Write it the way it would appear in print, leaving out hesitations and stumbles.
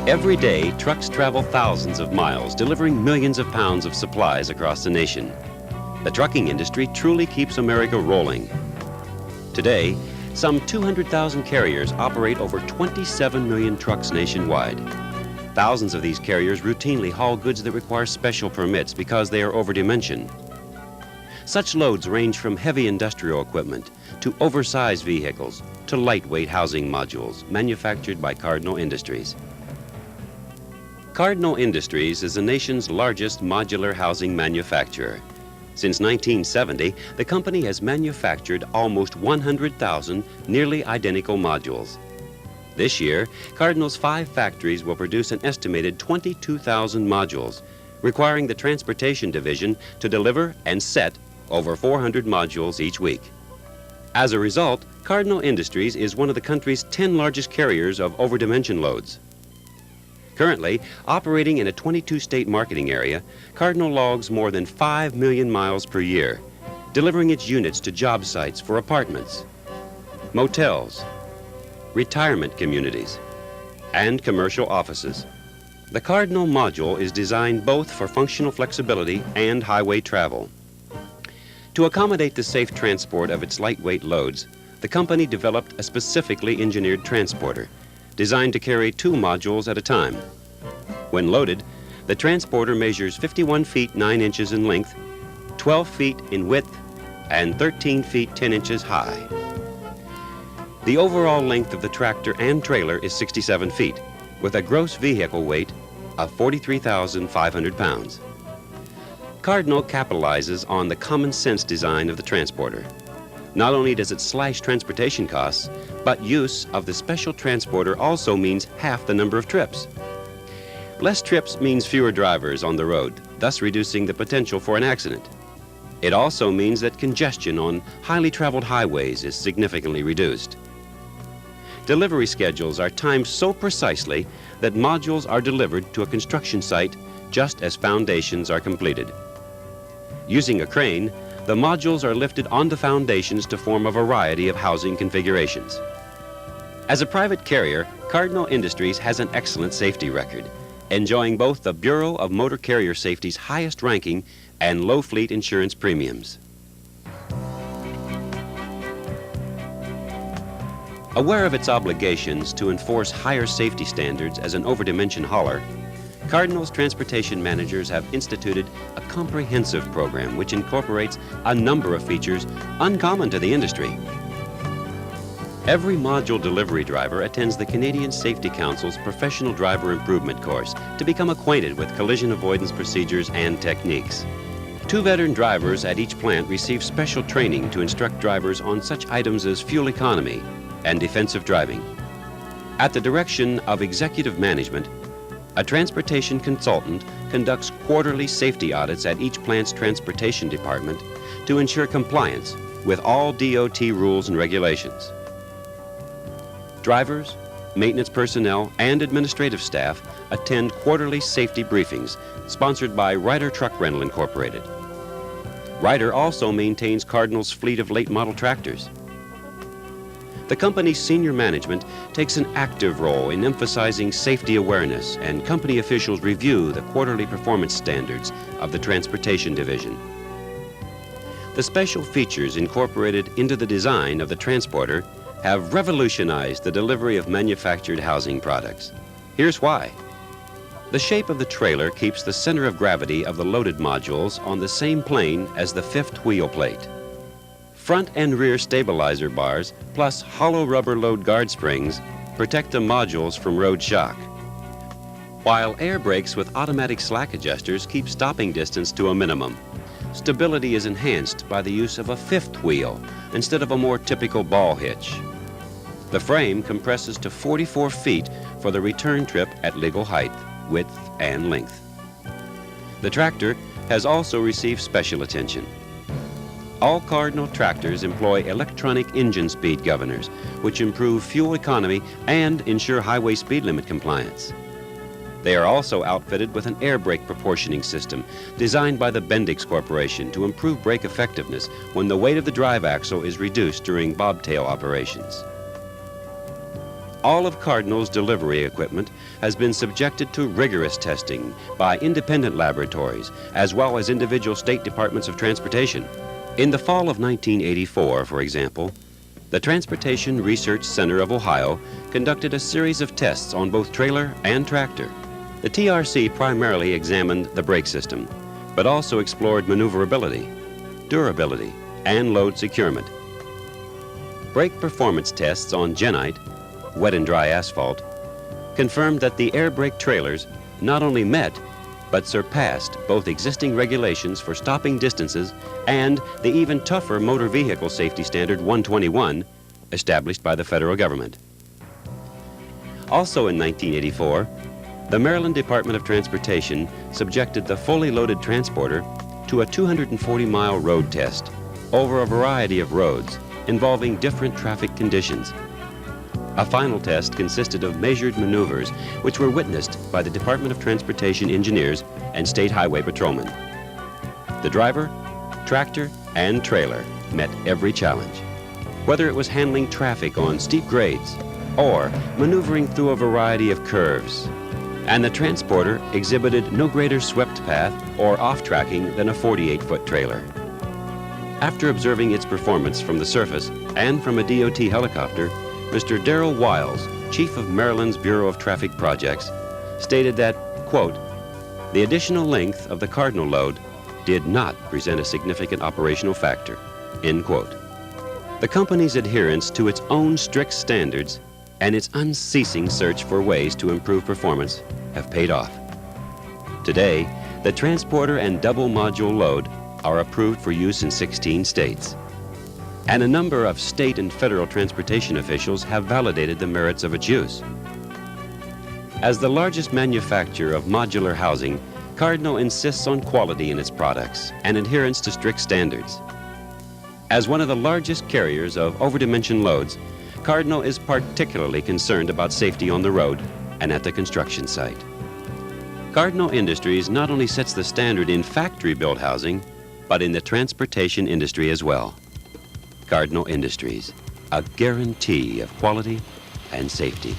Every day, trucks travel thousands of miles, delivering millions of pounds of supplies across the nation. The trucking industry truly keeps America rolling. Today, some 200,000 carriers operate over 27 million trucks nationwide. Thousands of these carriers routinely haul goods that require special permits because they are overdimensioned. Such loads range from heavy industrial equipment to oversized vehicles to lightweight housing modules manufactured by Cardinal Industries. Cardinal Industries is the nation's largest modular housing manufacturer. Since 1970, the company has manufactured almost 100,000 nearly identical modules. This year, Cardinal's 5 factories will produce an estimated 22,000 modules, requiring the Transportation Division to deliver and set over 400 modules each week. As a result, Cardinal Industries is one of the country's 10 largest carriers of overdimension loads. Currently, operating in a 22-state marketing area, Cardinal logs more than 5 million miles per year, delivering its units to job sites for apartments, motels, retirement communities, and commercial offices. The Cardinal module is designed both for functional flexibility and highway travel. To accommodate the safe transport of its lightweight loads, the company developed a specifically engineered transporter designed to carry 2 modules at a time. When loaded, the transporter measures 51 feet 9 inches in length, 12 feet in width, and 13 feet 10 inches high. The overall length of the tractor and trailer is 67 feet, with a gross vehicle weight of 43,500 pounds. Cardinal capitalizes on the common sense design of the transporter. Not only does it slash transportation costs, but use of the special transporter also means half the number of trips. Less trips means fewer drivers on the road, thus reducing the potential for an accident. It also means that congestion on highly traveled highways is significantly reduced. Delivery schedules are timed so precisely that modules are delivered to a construction site just as foundations are completed. Using a crane, the modules are lifted onto foundations to form a variety of housing configurations. As a private carrier, Cardinal Industries has an excellent safety record, enjoying both the Bureau of Motor Carrier Safety's highest ranking and low fleet insurance premiums. Aware of its obligations to enforce higher safety standards as an overdimension hauler, Cardinal's transportation managers have instituted a comprehensive program which incorporates a number of features uncommon to the industry. Every module delivery driver attends the Canadian Safety Council's Professional Driver Improvement course to become acquainted with collision avoidance procedures and techniques. 2 veteran drivers at each plant receive special training to instruct drivers on such items as fuel economy and defensive driving. At the direction of executive management, a transportation consultant conducts quarterly safety audits at each plant's transportation department to ensure compliance with all DOT rules and regulations. Drivers, maintenance personnel, and administrative staff attend quarterly safety briefings sponsored by Ryder Truck Rental Incorporated. Ryder also maintains Cardinal's fleet of late model tractors. The company's senior management takes an active role in emphasizing safety awareness, and company officials review the quarterly performance standards of the Transportation Division. The special features incorporated into the design of the transporter have revolutionized the delivery of manufactured housing products. Here's why. The shape of the trailer keeps the center of gravity of the loaded modules on the same plane as the 5th wheel plate. Front and rear stabilizer bars, plus hollow rubber load guard springs, protect the modules from road shock, while air brakes with automatic slack adjusters keep stopping distance to a minimum. Stability is enhanced by the use of a 5th wheel instead of a more typical ball hitch. The frame compresses to 44 feet for the return trip at legal height, width, and length. The tractor has also received special attention. All Cardinal tractors employ electronic engine speed governors, which improve fuel economy and ensure highway speed limit compliance. They are also outfitted with an air brake proportioning system designed by the Bendix Corporation to improve brake effectiveness when the weight of the drive axle is reduced during bobtail operations. All of Cardinal's delivery equipment has been subjected to rigorous testing by independent laboratories, as well as individual state departments of transportation. In the fall of 1984, for example, the Transportation Research Center of Ohio conducted a series of tests on both trailer and tractor. The TRC primarily examined the brake system, but also explored maneuverability, durability, and load securement. Brake performance tests on Genite, wet and dry asphalt, confirmed that the air brake trailers not only met, but surpassed both existing regulations for stopping distances and the even tougher Motor Vehicle Safety Standard 121 established by the federal government. Also in 1984, the Maryland Department of Transportation subjected the fully loaded transporter to a 240-mile road test over a variety of roads involving different traffic conditions. A final test consisted of measured maneuvers which were witnessed by the Department of Transportation engineers and state highway patrolmen. The driver, tractor, and trailer met every challenge, whether it was handling traffic on steep grades or maneuvering through a variety of curves. And the transporter exhibited no greater swept path or off-tracking than a 48-foot trailer. After observing its performance from the surface and from a DOT helicopter, Mr. Darrell Wiles, Chief of Maryland's Bureau of Traffic Projects, stated that, quote, "The additional length of the Cardinal load did not present a significant operational factor," end quote. The company's adherence to its own strict standards and its unceasing search for ways to improve performance have paid off. Today, the transporter and double module load are approved for use in 16 states. And a number of state and federal transportation officials have validated the merits of its use. As the largest manufacturer of modular housing, Cardinal insists on quality in its products and adherence to strict standards. As one of the largest carriers of overdimensioned loads, Cardinal is particularly concerned about safety on the road and at the construction site. Cardinal Industries not only sets the standard in factory-built housing, but in the transportation industry as well. Cardinal Industries, a guarantee of quality and safety.